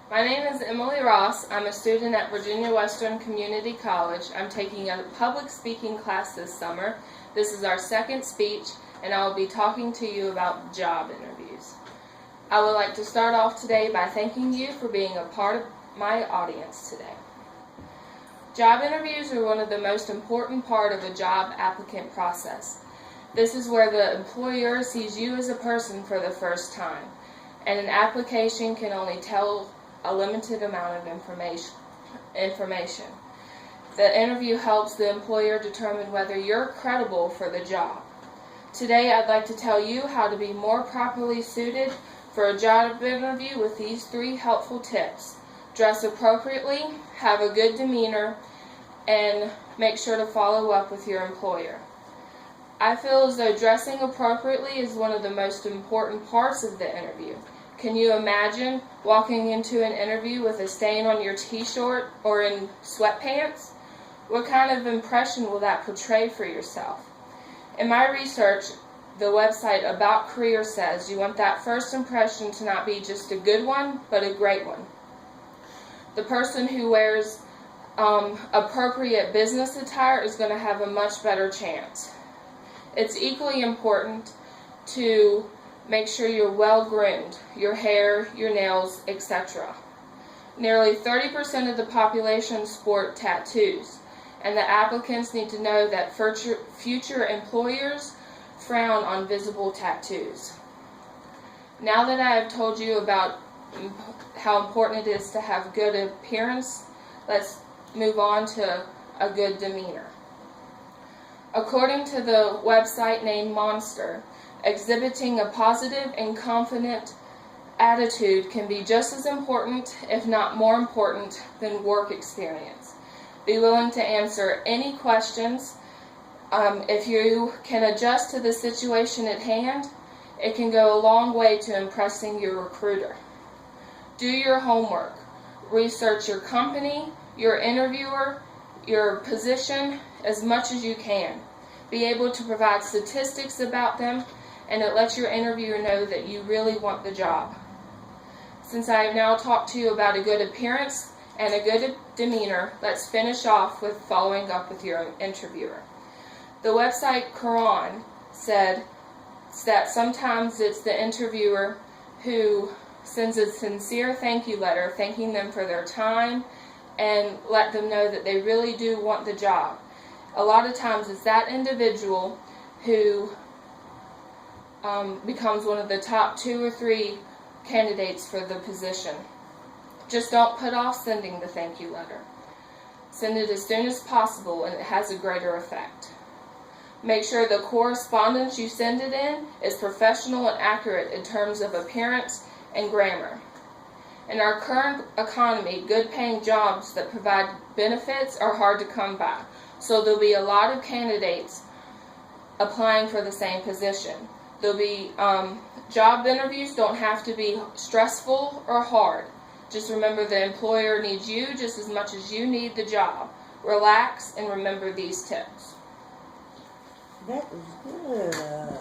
My name is Emily Ross. I'm a student at Virginia Western Community College. I'm taking a public speaking class this summer. This is our second speech, and I will be talking to you about job interviews. I would like to start off today by thanking you for being a part of my audience today. Job interviews are one of the most important part of a job applicant process. This is where the employer sees you as a person for the first time, and an application can only tell a limited amount of information. The interview helps the employer determine whether you're credible for the job. Today I'd like to tell you how to be more properly suited for a job interview with these 3 helpful tips. Dress appropriately, have a good demeanor, and make sure to follow up with your employer. I feel as though dressing appropriately is one of the most important parts of the interview. Can you imagine walking into an interview with a stain on your t-shirt or in sweatpants? What kind of impression will that portray for yourself? In my research, the website About Career says you want that first impression to not be just a good one, but a great one. The person who wears appropriate business attire is going to have a much better chance. It's equally important to make sure you're well groomed, your hair, your nails, etc. Nearly 30% of the population sport tattoos, and the applicants need to know that future employers frown on visible tattoos. Now that I have told you about how important it is to have good appearance, let's move on to a good demeanor. According to the website named Monster, exhibiting a positive and confident attitude can be just as important, if not more important, than work experience. Be willing to answer any questions. If you can adjust to the situation at hand, it can go a long way to impressing your recruiter. Do your homework. Research your company, your interviewer, your position as much as you can. Be able to provide statistics about them, and it lets your interviewer know that you really want the job. Since I have now talked to you about a good appearance and a good demeanor, let's finish off with following up with your interviewer. The website Quran said that sometimes it's the interviewer who sends a sincere thank you letter thanking them for their time and let them know that they really do want the job. A lot of times it's that individual who becomes one of the top 2 or 3 candidates for the position. Just don't put off sending the thank you letter. Send it as soon as possible, and it has a greater effect. Make sure the correspondence you send it in is professional and accurate in terms of appearance and grammar. In our current economy, good paying jobs that provide benefits are hard to come by, so there'll be a lot of candidates applying for the same position. There'll be job interviews don't have to be stressful or hard. Just remember the employer needs you just as much as you need the job. Relax and remember these tips. That was good.